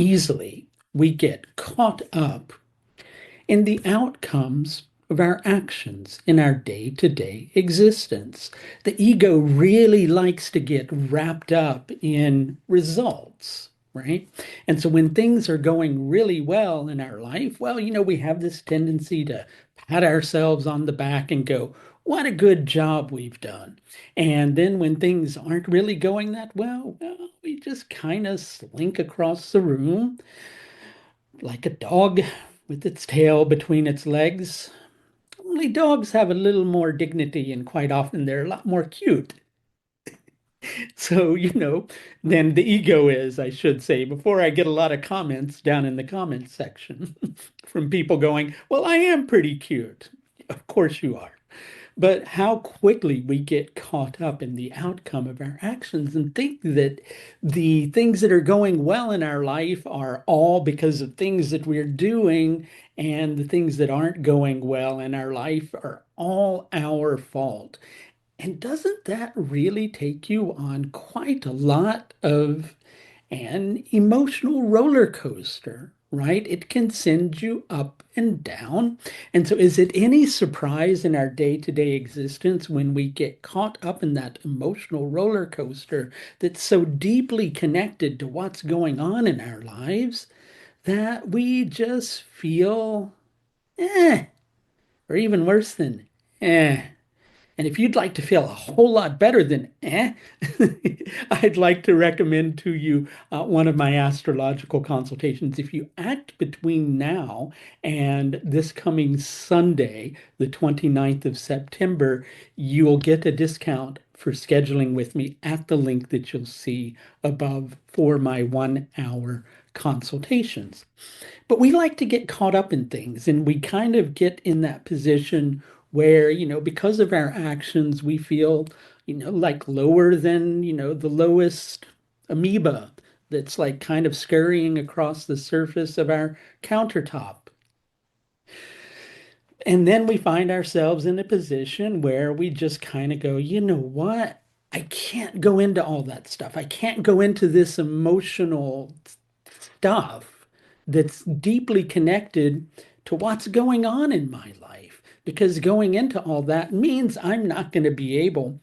easily we get caught up in the outcomes of our actions in our day-to-day existence. The ego really likes to get wrapped up in results, right? And so when things are going really well in our life, well, we have this tendency to pat ourselves on the back and go, what a good job we've done. And then when things aren't really going that well, we just kind of slink across the room like a dog with its tail between its legs. Only dogs have a little more dignity, and quite often they're a lot more cute. So, than the ego is, I should say, before I get a lot of comments down in the comments section from people going, well, I am pretty cute. Of course you are. But how quickly we get caught up in the outcome of our actions and think that the things that are going well in our life are all because of things that we're doing, and the things that aren't going well in our life are all our fault. And doesn't that really take you on quite a lot of an emotional roller coaster, right? It can send you up and down. And so, is it any surprise in our day-to-day existence when we get caught up in that emotional roller coaster that's so deeply connected to what's going on in our lives that we just feel eh, or even worse than eh? And if you'd like to feel a whole lot better than I'd like to recommend to you one of my astrological consultations. If you act between now and this coming Sunday, the 29th of September, you'll get a discount for scheduling with me at the link that you'll see above for my 1 hour consultations. But we like to get caught up in things, and we kind of get in that position where, because of our actions, we feel, like lower than, the lowest amoeba that's like kind of scurrying across the surface of our countertop. And then we find ourselves in a position where we just kind of go, you know what? I can't go into all that stuff. I can't go into this emotional stuff that's deeply connected to what's going on in my life. Because going into all that means I'm not going to be able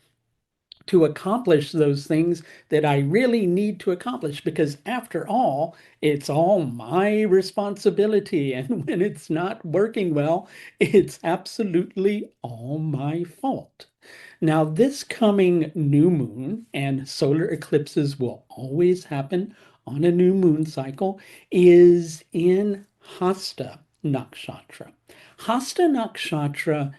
to accomplish those things that I really need to accomplish, because after all, it's all my responsibility. And when it's not working well, it's absolutely all my fault. Now, this coming new moon, and solar eclipses will always happen on a new moon cycle, is in Hasta Nakshatra. Hasta Nakshatra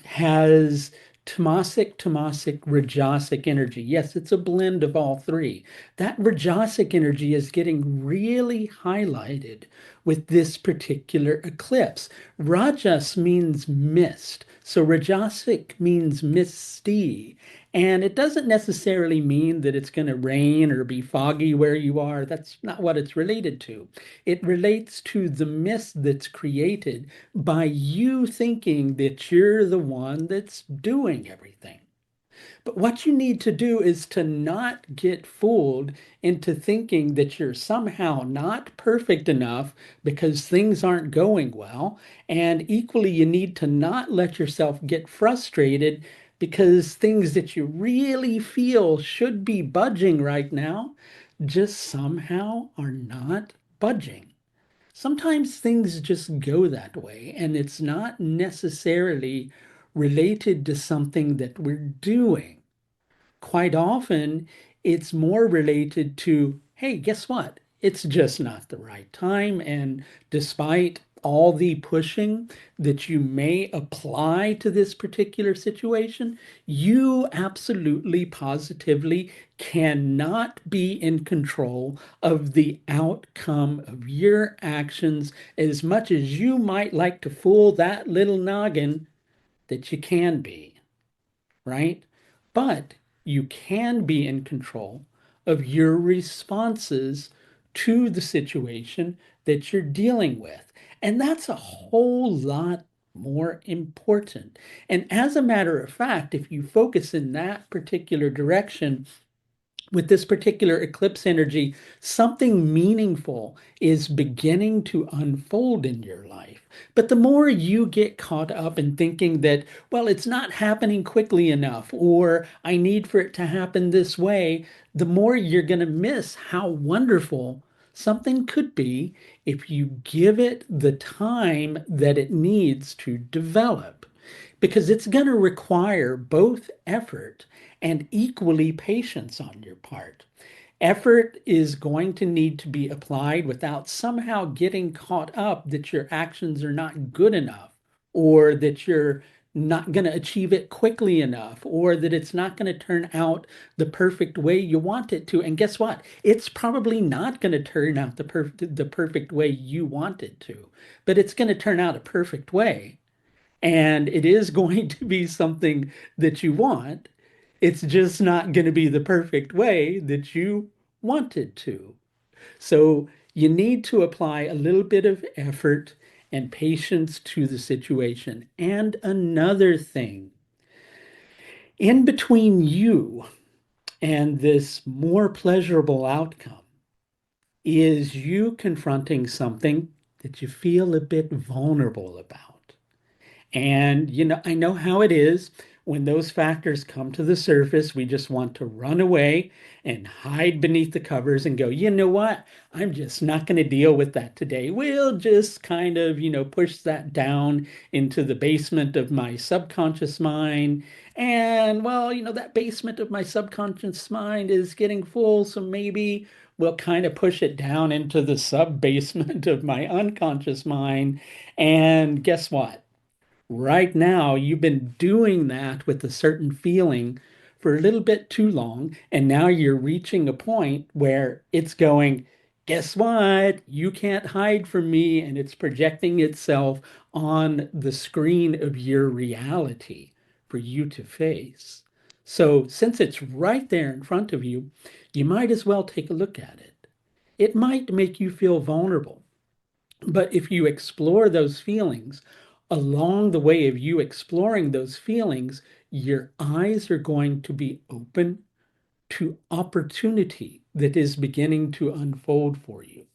has tamasic, rajasic energy. Yes, it's a blend of all three. That rajasic energy is getting really highlighted with this particular eclipse. Rajas means mist, so rajasic means misty. And it doesn't necessarily mean that it's going to rain or be foggy where you are. That's not what it's related to. It relates to the mist that's created by you thinking that you're the one that's doing everything. But what you need to do is to not get fooled into thinking that you're somehow not perfect enough because things aren't going well. And equally, you need to not let yourself get frustrated because things that you really feel should be budging right now just somehow are not budging. Sometimes things just go that way, and it's not necessarily related to something that we're doing. Quite often, it's more related to, hey, guess what? It's just not the right time. And despite all the pushing that you may apply to this particular situation, you absolutely, positively cannot be in control of the outcome of your actions as much as you might like to fool that little noggin that you can be, right? But you can be in control of your responses to the situation that you're dealing with. And that's a whole lot more important. And as a matter of fact, if you focus in that particular direction, with this particular eclipse energy, something meaningful is beginning to unfold in your life. But the more you get caught up in thinking that, well, it's not happening quickly enough, or I need for it to happen this way, the more you're going to miss how wonderful something could be if you give it the time that it needs to develop. Because it's going to require both effort and equally patience on your part. Effort is going to need to be applied without somehow getting caught up that your actions are not good enough, or that you're not going to achieve it quickly enough, or that it's not going to turn out the perfect way you want it to. And guess what? It's probably not going to turn out the perfect way you want it to, but it's going to turn out a perfect way. And it is going to be something that you want. It's just not going to be the perfect way that you wanted to. So you need to apply a little bit of effort and patience to the situation. And another thing, in between you and this more pleasurable outcome is you confronting something that you feel a bit vulnerable about. And, I know how it is when those factors come to the surface. We just want to run away and hide beneath the covers and go, you know what? I'm just not going to deal with that today. We'll just kind of, push that down into the basement of my subconscious mind. And, well, that basement of my subconscious mind is getting full. So maybe we'll kind of push it down into the sub basement of my unconscious mind. And guess what? Right now, you've been doing that with a certain feeling for a little bit too long, and now you're reaching a point where it's going, guess what? You can't hide from me, and it's projecting itself on the screen of your reality for you to face. So, since it's right there in front of you, you might as well take a look at it. It might make you feel vulnerable. But if you explore those feelings, along the way of you exploring those feelings, your eyes are going to be open to opportunity that is beginning to unfold for you.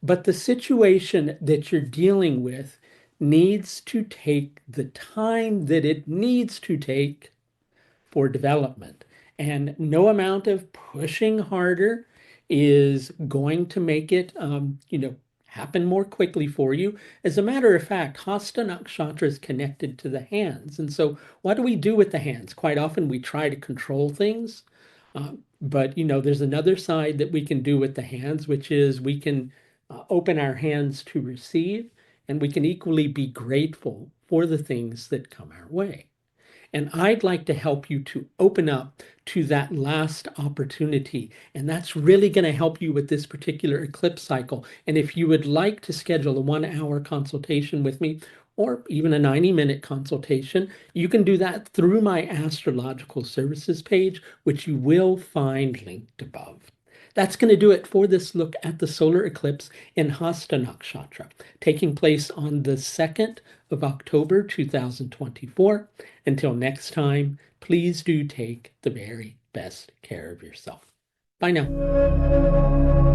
But the situation that you're dealing with needs to take the time that it needs to take for development. And no amount of pushing harder is going to make it, happen more quickly for you. As a matter of fact, Hasta Nakshatra is connected to the hands. And so, what do we do with the hands? Quite often, we try to control things. But, there's another side that we can do with the hands, which is we can open our hands to receive, and we can equally be grateful for the things that come our way. And I'd like to help you to open up to that last opportunity. And that's really going to help you with this particular eclipse cycle. And if you would like to schedule a 1 hour consultation with me, or even a 90-minute consultation, you can do that through my astrological services page, which you will find linked above. That's going to do it for this look at the solar eclipse in Hasta Nakshatra, taking place on the 2nd of October 2024. Until next time, please do take the very best care of yourself. Bye now.